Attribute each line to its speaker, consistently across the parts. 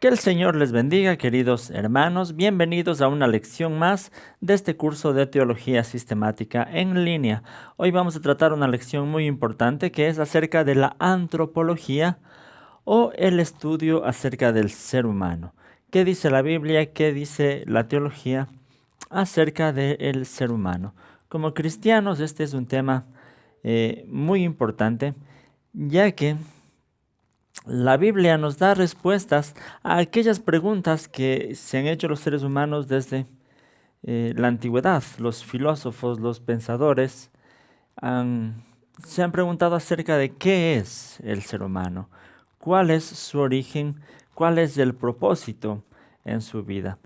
Speaker 1: Que el Señor les bendiga, queridos hermanos. Bienvenidos a una lección más de este curso de Teología Sistemática en línea. Hoy vamos a tratar una lección muy importante que es acerca de la antropología o el estudio acerca del ser humano. ¿Qué dice la Biblia? ¿Qué dice la teología acerca del ser humano? Como cristianos, este es un tema muy importante, ya que la Biblia nos da respuestas a aquellas preguntas que se han hecho los seres humanos desde la antigüedad. Los filósofos, los pensadores han- se han preguntado acerca de qué es el ser humano, cuál es su origen, cuál es el propósito en su vida.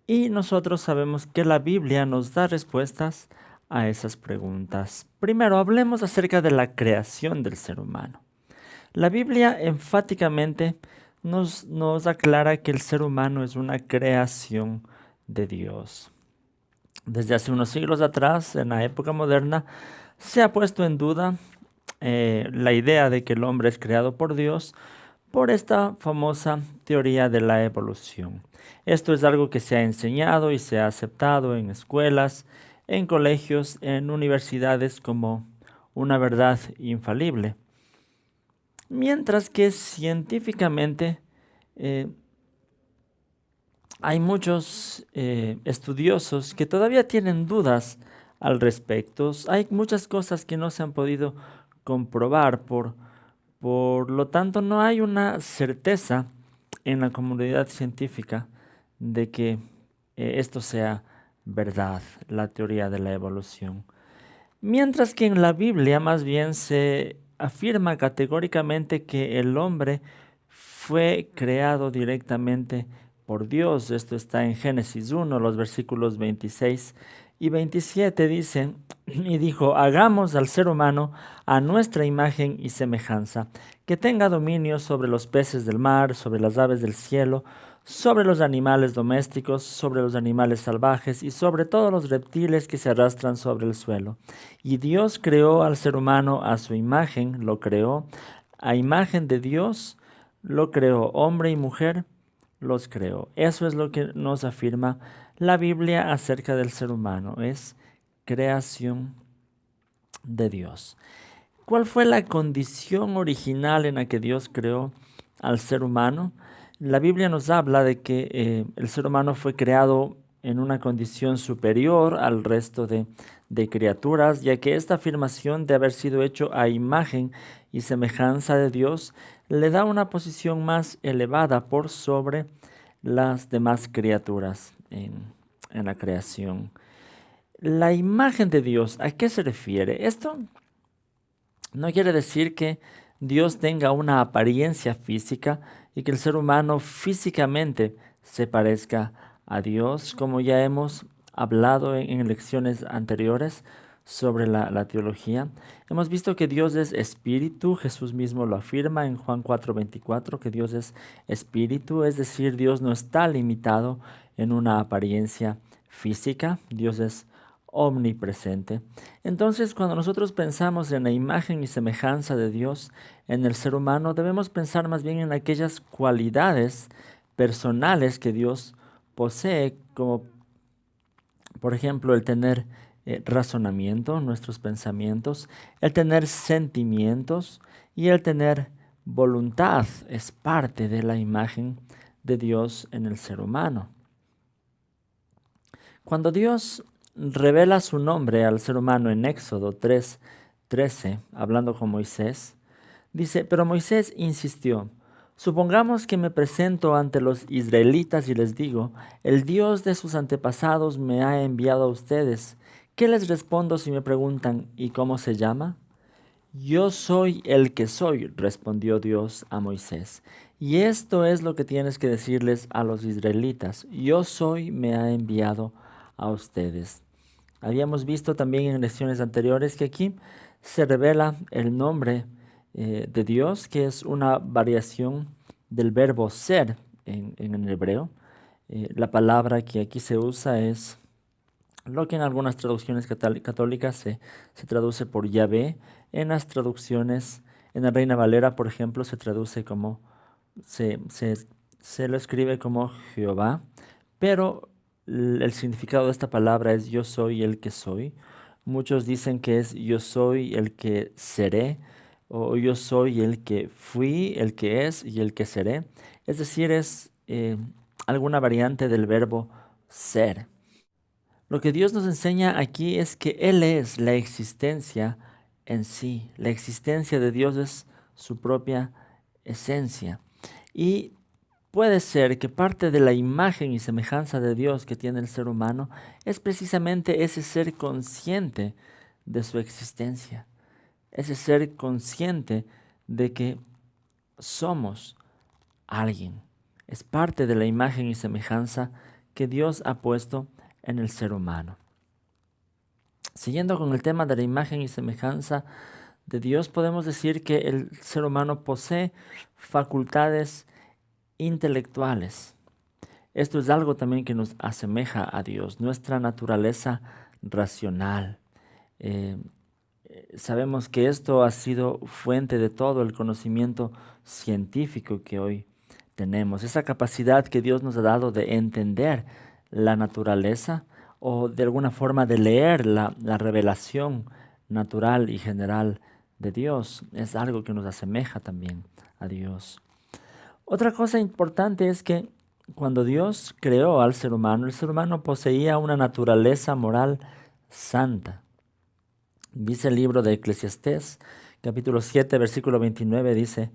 Speaker 1: Y nosotros sabemos que la Biblia nos da respuestas a esas preguntas. Primero, hablemos acerca de la creación del ser humano. La Biblia enfáticamente nos aclara que el ser humano es una creación de Dios. Desde hace unos siglos atrás, en la época moderna, se ha puesto en duda la idea de que el hombre es creado por Dios por esta famosa teoría de la evolución. Esto es algo que se ha enseñado y se ha aceptado en escuelas, en colegios, en universidades como una verdad infalible. Mientras que científicamente eh, hay muchos estudiosos que todavía tienen dudas al respecto. Hay muchas cosas que no se han podido comprobar, por lo tanto no hay una certeza en la comunidad científica de que esto sea verdad, la teoría de la evolución. Mientras que en la Biblia más bien se afirma categóricamente que el hombre fue creado directamente por Dios. Esto está en Génesis 1, los versículos 26 y 27 dicen, y dijo, hagamos al ser humano a nuestra imagen y semejanza, que tenga dominio sobre los peces del mar, sobre las aves del cielo, sobre los animales domésticos, sobre los animales salvajes y sobre todos los reptiles que se arrastran sobre el suelo. Y Dios creó al ser humano a su imagen, lo creó, a imagen de Dios lo creó, hombre y mujer los creó. Eso es lo que nos afirma la Biblia acerca del ser humano, es creación de Dios. ¿Cuál fue la condición original en la que Dios creó al ser humano? La Biblia nos habla de que el ser humano fue creado en una condición superior al resto de criaturas, ya que esta afirmación de haber sido hecho a imagen y semejanza de Dios le da una posición más elevada por sobre las demás criaturas en la creación. La imagen de Dios, ¿a qué se refiere? Esto no quiere decir que Dios tenga una apariencia física y que el ser humano físicamente se parezca a Dios, como ya hemos hablado en lecciones anteriores sobre la teología. Hemos visto que Dios es espíritu, Jesús mismo lo afirma en Juan 4:24, que Dios es espíritu, es decir, Dios no está limitado en una apariencia física, Dios es omnipresente. Entonces, cuando nosotros pensamos en la imagen y semejanza de Dios en el ser humano, debemos pensar más bien en aquellas cualidades personales que Dios posee, como por ejemplo el tener razonamiento, nuestros pensamientos, el tener sentimientos y el tener voluntad. Es parte de la imagen de Dios en el ser humano. Cuando Dios revela su nombre al ser humano en Éxodo 3:13, hablando con Moisés, dice, pero Moisés insistió, supongamos que me presento ante los israelitas y les digo, el Dios de sus antepasados me ha enviado a ustedes. ¿Qué les respondo si me preguntan, ¿y cómo se llama? Yo soy el que soy, respondió Dios a Moisés. Y esto es lo que tienes que decirles a los israelitas. Yo soy, me ha enviado a ustedes. Habíamos visto también en lecciones anteriores que aquí se revela el nombre de Dios, que es una variación del verbo ser en el hebreo. La palabra que aquí se usa es lo que en algunas traducciones católicas se traduce por Yahvé. En las traducciones, en la Reina Valera, por ejemplo, se traduce como, se, se- se lo escribe como Jehová, pero el significado de esta palabra es yo soy el que soy. Muchos dicen que es yo soy el que seré, o yo soy el que fui, el que es y el que seré. Es decir, es alguna variante del verbo ser. Lo que Dios nos enseña aquí es que Él es la existencia en sí. La existencia de Dios es su propia esencia. Y puede ser que parte de la imagen y semejanza de Dios que tiene el ser humano es precisamente ese ser consciente de su existencia, ese ser consciente de que somos alguien. Es parte de la imagen y semejanza que Dios ha puesto en el ser humano. Siguiendo con el tema de la imagen y semejanza de Dios, podemos decir que el ser humano posee facultades intelectuales. Esto es algo también que nos asemeja a Dios, nuestra naturaleza racional. Eh, Sabemos que esto ha sido fuente de todo el conocimiento científico que hoy tenemos, esa capacidad que Dios nos ha dado de entender la naturaleza o de alguna forma de leer la revelación natural y general de Dios. Es algo que nos asemeja también a Dios. Otra cosa importante es que cuando Dios creó al ser humano, el ser humano poseía una naturaleza moral santa. Dice el libro de Eclesiastés, capítulo 7, versículo 29, dice: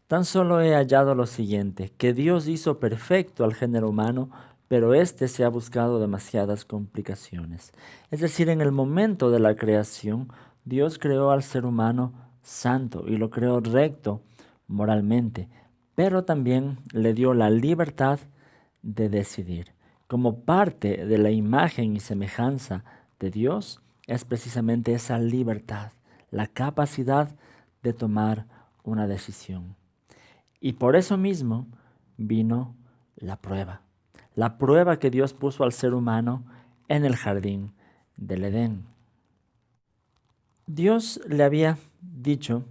Speaker 1: tan solo he hallado lo siguiente, que Dios hizo perfecto al género humano, pero éste se ha buscado demasiadas complicaciones. Es decir, en el momento de la creación, Dios creó al ser humano santo y lo creó recto moralmente, pero también le dio la libertad de decidir. Como parte de la imagen y semejanza de Dios, es precisamente esa libertad, la capacidad de tomar una decisión. Y por eso mismo vino la prueba que Dios puso al ser humano en el jardín del Edén. Dios le había dicho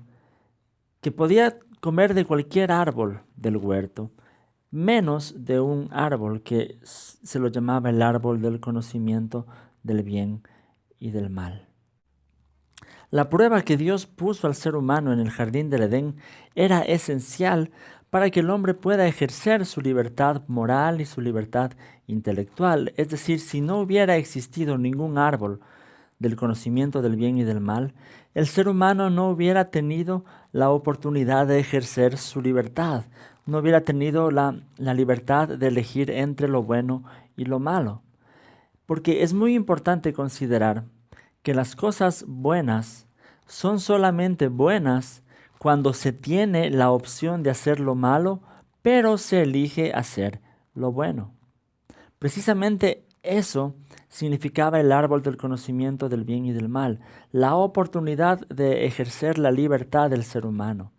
Speaker 1: que podía comer de cualquier árbol del huerto, menos de un árbol que se lo llamaba el árbol del conocimiento del bien y del mal. La prueba que Dios puso al ser humano en el jardín del Edén era esencial para que el hombre pueda ejercer su libertad moral y su libertad intelectual. Es decir, si no hubiera existido ningún árbol del conocimiento del bien y del mal, el ser humano no hubiera tenido la oportunidad de ejercer su libertad, no hubiera tenido la libertad de elegir entre lo bueno y lo malo. Porque es muy importante considerar que las cosas buenas son solamente buenas cuando se tiene la opción de hacer lo malo, pero se elige hacer lo bueno. Precisamente eso significaba el árbol del conocimiento del bien y del mal, la oportunidad de ejercer la libertad del ser humano,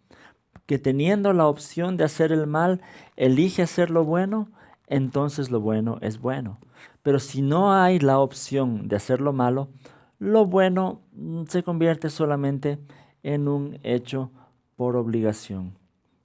Speaker 1: que teniendo la opción de hacer el mal, elige hacer lo bueno, entonces lo bueno es bueno. Pero si no hay la opción de hacer lo malo, lo bueno se convierte solamente en un hecho por obligación,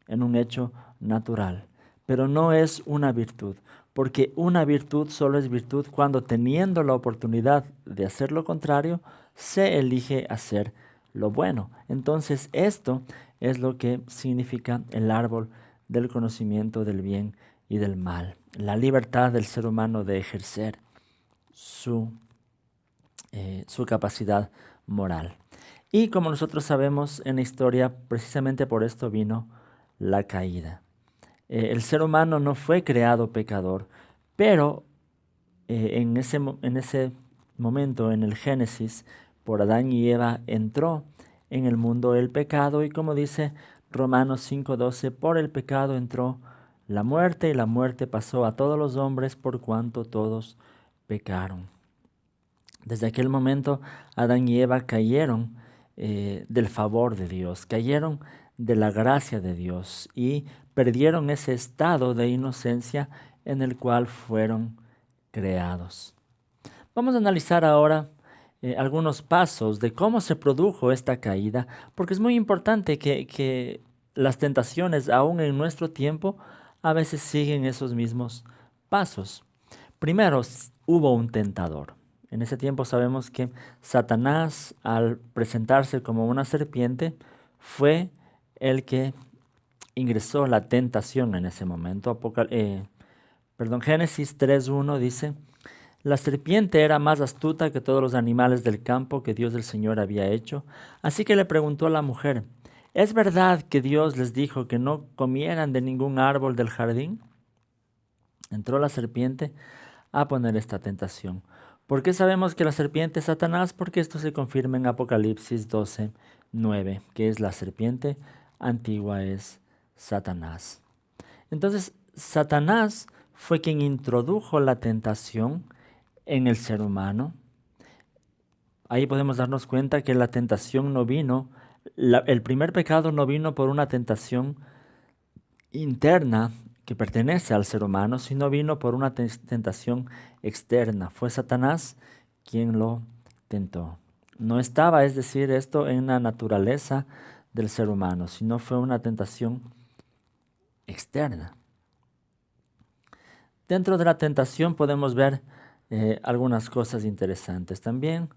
Speaker 1: en un hecho natural, pero no es una virtud, porque una virtud solo es virtud cuando teniendo la oportunidad de hacer lo contrario, se elige hacer lo bueno. Entonces esto es lo que significa el árbol del conocimiento del bien y del mal, la libertad del ser humano de ejercer su capacidad moral. Y como nosotros sabemos en la historia, precisamente por esto vino la caída. El ser humano no fue creado pecador, pero en ese momento, en el Génesis, por Adán y Eva entró en el mundo el pecado y como dice Romanos 5:12, por el pecado entró la muerte y la muerte pasó a todos los hombres por cuanto todos pecaron. Desde aquel momento Adán y Eva cayeron del favor de Dios, cayeron de la gracia de Dios y perdieron ese estado de inocencia en el cual fueron creados. Vamos a analizar ahora algunos pasos de cómo se produjo esta caída, porque es muy importante que las tentaciones, aún en nuestro tiempo, a veces siguen esos mismos pasos. Primero, hubo un tentador. En ese tiempo sabemos que Satanás, al presentarse como una serpiente, fue el que ingresó la tentación en ese momento. Génesis 3:1 dice: la serpiente era más astuta que todos los animales del campo que Dios el Señor había hecho. Así que le preguntó a la mujer: ¿es verdad que Dios les dijo que no comieran de ningún árbol del jardín? Entró la serpiente a poner esta tentación. ¿Por qué sabemos que la serpiente es Satanás? Porque esto se confirma en Apocalipsis 12:9, que es la serpiente antigua, es Satanás. Entonces, Satanás fue quien introdujo la tentación en el ser humano. Ahí podemos darnos cuenta que la tentación no vino, el primer pecado no vino por una tentación interna que pertenece al ser humano, sino vino por una tentación externa. Fue Satanás quien lo tentó. No estaba, es decir, esto en la naturaleza del ser humano, sino fue una tentación externa. Dentro de la tentación podemos ver algunas cosas interesantes también.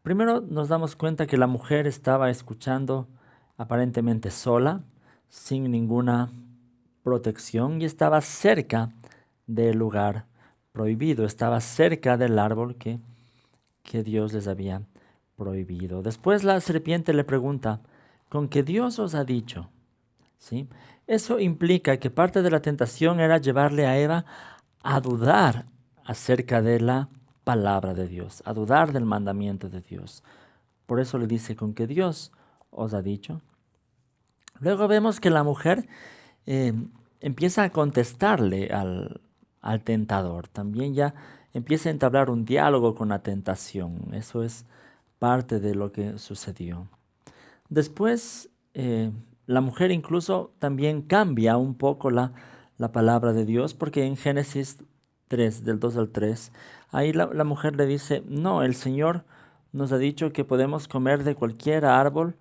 Speaker 1: Primero nos damos cuenta que la mujer estaba escuchando aparentemente sola, sin ninguna protección, y estaba cerca del lugar prohibido, estaba cerca del árbol que Dios les había prohibido. Después la serpiente le pregunta: ¿con qué Dios os ha dicho? ¿Sí? Eso implica que parte de la tentación era llevarle a Eva a dudar acerca de la palabra de Dios, a dudar del mandamiento de Dios. Por eso le dice: ¿con qué Dios os ha dicho? Luego vemos que la mujer eh, empieza a contestarle al tentador. También ya empieza a entablar un diálogo con la tentación. Eso es parte de lo que sucedió. Después, la mujer incluso también cambia un poco la palabra de Dios, porque en Génesis 3, del 2 al 3, ahí la mujer le dice: no, el Señor nos ha dicho que podemos comer de cualquier árbol,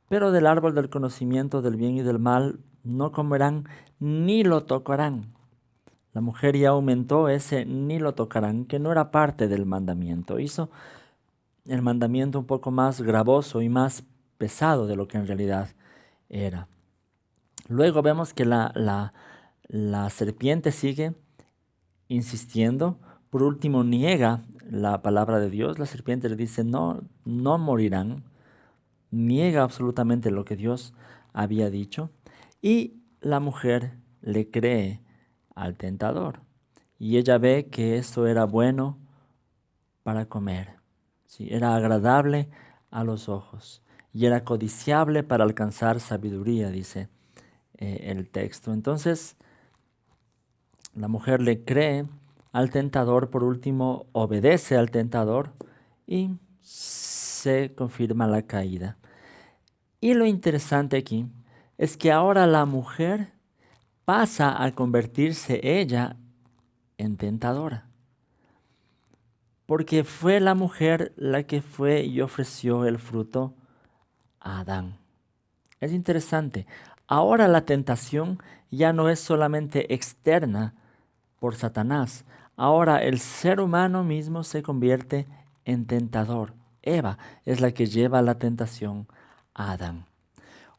Speaker 1: pero del árbol del conocimiento del bien y del mal no comerán ni lo tocarán. La mujer ya aumentó ese ni lo tocarán, que no era parte del mandamiento. Hizo el mandamiento un poco más gravoso y más pesado de lo que en realidad era. Luego vemos que la serpiente sigue insistiendo. Por último, niega la palabra de Dios. La serpiente le dice: no, no morirán. Niega absolutamente lo que Dios había dicho. Y la mujer le cree al tentador. Y ella ve que eso era bueno para comer. ¿Sí? Era agradable a los ojos y era codiciable para alcanzar sabiduría, dice el texto. Entonces, la mujer le cree al tentador, por último, obedece al tentador y se confirma la caída. Y lo interesante aquí es que ahora la mujer pasa a convertirse ella en tentadora. Porque fue la mujer la que fue y ofreció el fruto a Adán. Es interesante. Ahora la tentación ya no es solamente externa por Satanás. Ahora el ser humano mismo se convierte en tentador. Eva es la que lleva la tentación a Adán.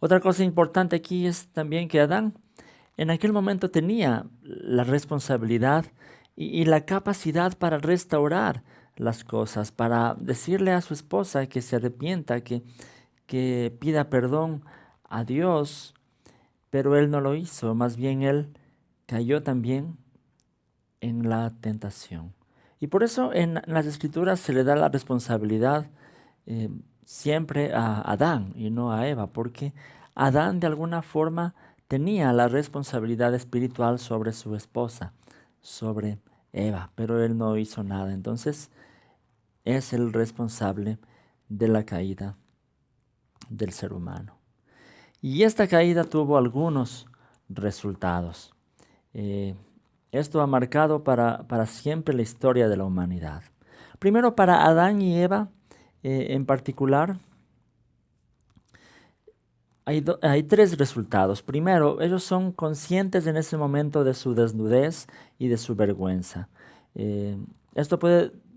Speaker 1: Otra cosa importante aquí es también que Adán en aquel momento tenía la responsabilidad y la capacidad para restaurar las cosas, para decirle a su esposa que se arrepienta, que pida perdón a Dios, pero él no lo hizo. Más bien él cayó también en la tentación. Y por eso en las Escrituras se le da la responsabilidad eh, siempre a Adán y no a Eva, porque Adán de alguna forma tenía la responsabilidad espiritual sobre su esposa, sobre Eva, pero él no hizo nada. Entonces es el responsable de la caída del ser humano. Y esta caída tuvo algunos resultados. Eh, Esto ha marcado para siempre la historia de la humanidad. Primero, para Adán y Eva en particular, hay tres resultados. Primero, ellos son conscientes en ese momento de su desnudez y de su vergüenza. Eh, esto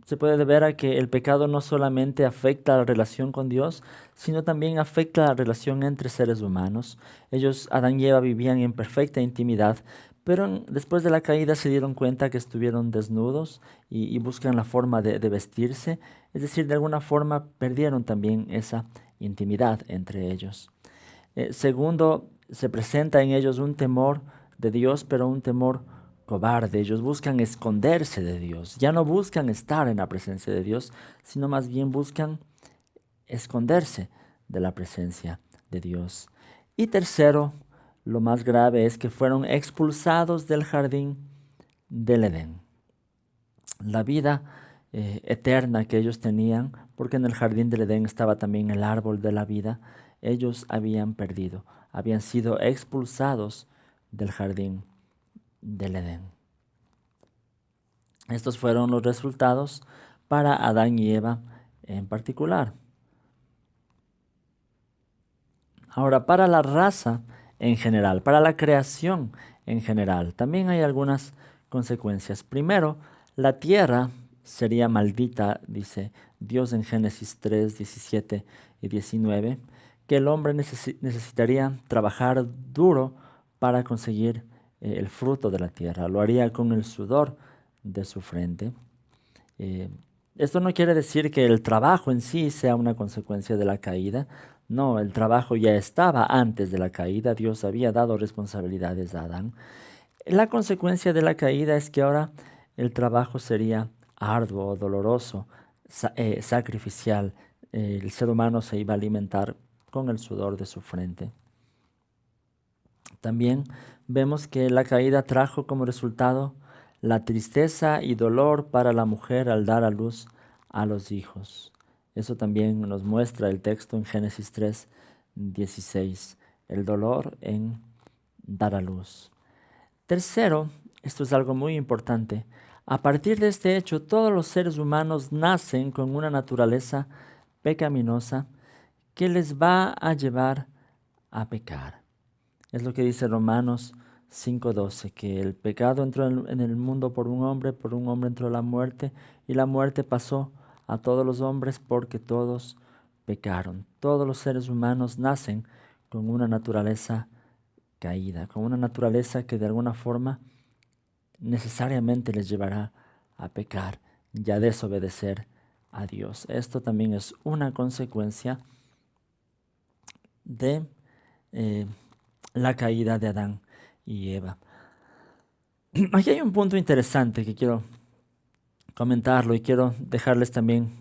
Speaker 1: se puede deber a que el pecado no solamente afecta la relación con Dios, sino también afecta la relación entre seres humanos. Ellos, Adán y Eva, vivían en perfecta intimidad, pero después de la caída se dieron cuenta que estuvieron desnudos y buscan la forma de vestirse. Es decir, de alguna forma perdieron también esa intimidad entre ellos. Segundo, se presenta en ellos un temor de Dios, pero un temor cobarde. Ellos buscan esconderse de Dios. Ya no buscan estar en la presencia de Dios, sino más bien buscan esconderse de la presencia de Dios. Y tercero, lo más grave es que fueron expulsados del jardín del Edén. La vida eterna que ellos tenían, porque en el jardín del Edén estaba también el árbol de la vida, ellos habían perdido, habían sido expulsados del jardín del Edén. Estos fueron los resultados para Adán y Eva en particular. Ahora, para la raza en general, para la creación en general, también hay algunas consecuencias. Primero, la tierra sería maldita, dice Dios en Génesis 3, 17 y 19, que el hombre necesitaría trabajar duro para conseguir el fruto de la tierra. Lo haría con el sudor de su frente. Eh, Esto no quiere decir que el trabajo en sí sea una consecuencia de la caída. No, el trabajo ya estaba antes de la caída. Dios había dado responsabilidades a Adán. La consecuencia de la caída es que ahora el trabajo sería arduo, doloroso, sacrificial. El ser humano se iba a alimentar con el sudor de su frente. También vemos que la caída trajo como resultado la tristeza y dolor para la mujer al dar a luz a los hijos. Eso también nos muestra el texto en Génesis 3, 16, el dolor en dar a luz. Tercero, esto es algo muy importante, a partir de este hecho todos los seres humanos nacen con una naturaleza pecaminosa que les va a llevar a pecar. Es lo que dice Romanos 5:12, que el pecado entró en el mundo por un hombre entró la muerte, y la muerte pasó a todos los hombres porque todos pecaron. Todos los seres humanos nacen con una naturaleza caída, con una naturaleza que de alguna forma necesariamente les llevará a pecar y a desobedecer a Dios. Esto también es una consecuencia de la caída de Adán y Eva. Aquí hay un punto interesante que quiero comentarlo y quiero dejarles también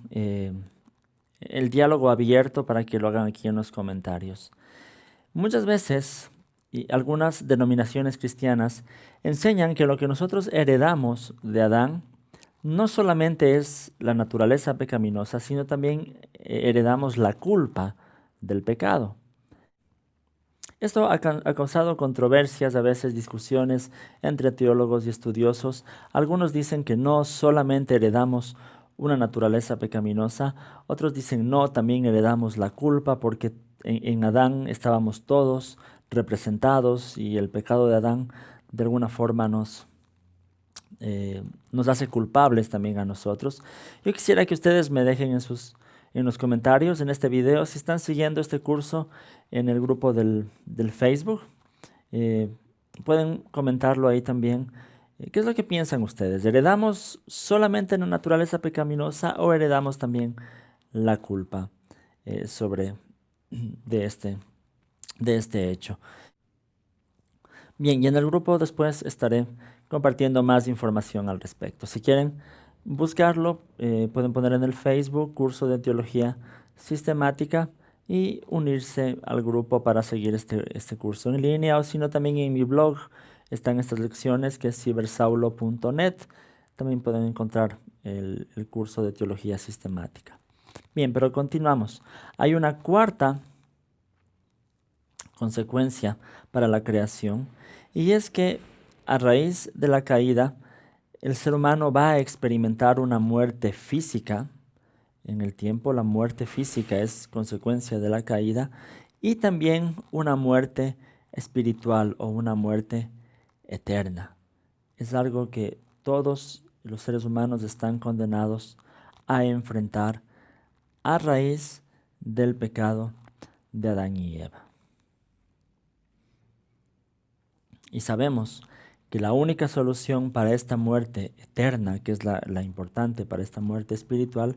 Speaker 1: el diálogo abierto para que lo hagan aquí en los comentarios. Muchas veces, y algunas denominaciones cristianas enseñan que lo que nosotros heredamos de Adán no solamente es la naturaleza pecaminosa, sino también heredamos la culpa del pecado. Esto ha causado controversias, a veces discusiones entre teólogos y estudiosos. Algunos dicen que no solamente heredamos una naturaleza pecaminosa, otros dicen no, también heredamos la culpa porque en Adán estábamos todos representados y el pecado de Adán de alguna forma nos hace culpables también a nosotros. Yo quisiera que ustedes me dejen en los comentarios en este video si están siguiendo este curso en el grupo del Facebook. Eh, Pueden comentarlo ahí también. ¿Qué es lo que piensan ustedes? ¿Heredamos solamente la naturaleza pecaminosa o heredamos también la culpa sobre de este hecho? Bien, y en el grupo después estaré compartiendo más información al respecto. Si quieren buscarlo, pueden poner en el Facebook Curso de Teología Sistemática y unirse al grupo para seguir este curso en línea, o si no, también en mi blog están estas lecciones, que es cibersaulo.net. También pueden encontrar el curso de Teología Sistemática. Bien, pero continuamos. Hay una cuarta consecuencia para la creación, y es que a raíz de la caída el ser humano va a experimentar una muerte física en el tiempo. La muerte física es consecuencia de la caída, y también una muerte espiritual o una muerte eterna. Es algo que todos los seres humanos están condenados a enfrentar a raíz del pecado de Adán y Eva. Y sabemos que la única solución para esta muerte eterna, que es la importante para esta muerte espiritual,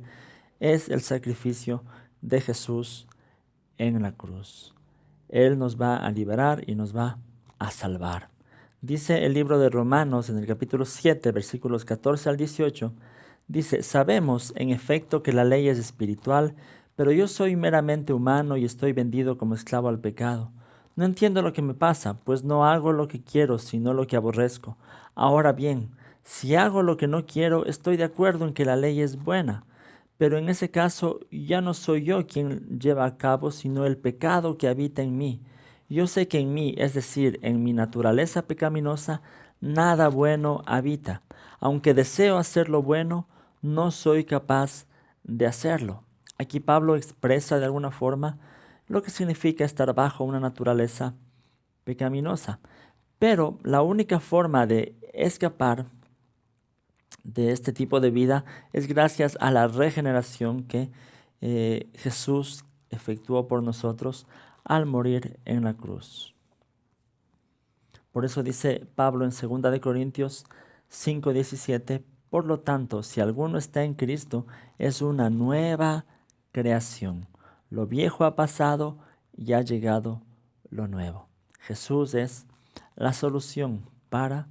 Speaker 1: es el sacrificio de Jesús en la cruz. Él nos va a liberar y nos va a salvar. Dice el libro de Romanos en el capítulo 7, versículos 14 al 18, dice: sabemos en efecto que la ley es espiritual, pero yo soy meramente humano y estoy vendido como esclavo al pecado. No entiendo lo que me pasa, pues no hago lo que quiero, sino lo que aborrezco. Ahora bien, si hago lo que no quiero, estoy de acuerdo en que la ley es buena. Pero en ese caso ya no soy yo quien lleva a cabo, sino el pecado que habita en mí. Yo sé que en mí, es decir, en mi naturaleza pecaminosa, nada bueno habita. Aunque deseo hacer lo bueno, no soy capaz de hacerlo. Aquí Pablo expresa de alguna forma lo que significa estar bajo una naturaleza pecaminosa. Pero la única forma de escapar de este tipo de vida es gracias a la regeneración que Jesús efectuó por nosotros al morir en la cruz. Por eso dice Pablo en 2 de Corintios 5:17, por lo tanto, si alguno está en Cristo, es una nueva creación. Lo viejo ha pasado y ha llegado lo nuevo. Jesús es la solución para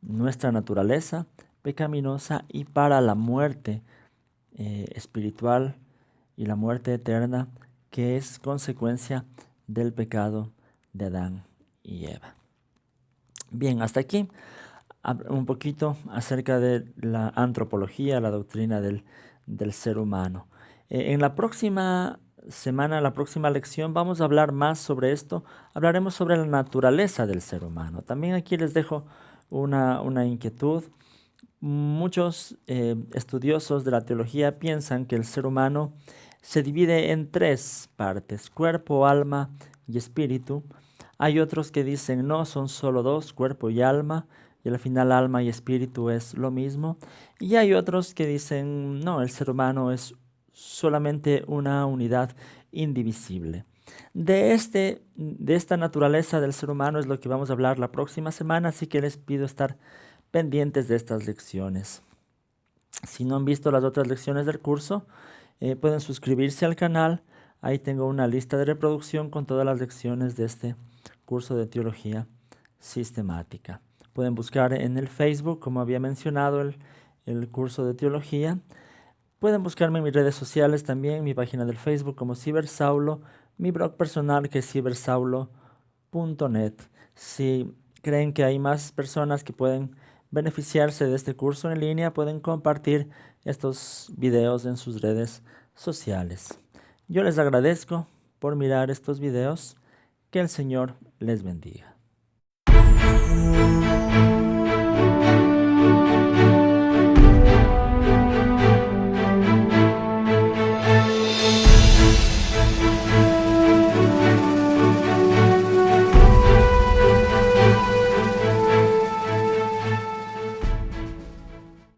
Speaker 1: nuestra naturaleza pecaminosa y para la muerte espiritual y la muerte eterna que es consecuencia del pecado de Adán y Eva. Bien, hasta aquí un poquito acerca de la antropología, la doctrina del ser humano. En la próxima semana, la próxima lección, vamos a hablar más sobre esto. Hablaremos sobre la naturaleza del ser humano. También aquí les dejo una inquietud. Muchos estudiosos de la teología piensan que el ser humano se divide en tres partes: cuerpo, alma y espíritu. Hay otros que dicen no, son solo dos, cuerpo y alma, y al final alma y espíritu es lo mismo. Y hay otros que dicen no, el ser humano es solamente una unidad indivisible. De esta naturaleza del ser humano es lo que vamos a hablar la próxima semana, así que les pido estar pendientes de estas lecciones. Si no han visto las otras lecciones del curso, pueden suscribirse al canal. Ahí tengo una lista de reproducción con todas las lecciones de este curso de teología sistemática. Pueden buscar en el Facebook, como había mencionado, el curso de teología. Pueden buscarme en mis redes sociales también, mi página del Facebook como Cibersaulo, mi blog personal que es cibersaulo.net. Si creen que hay más personas que pueden beneficiarse de este curso en línea, pueden compartir estos videos en sus redes sociales. Yo les agradezco por mirar estos videos. Que el Señor les bendiga.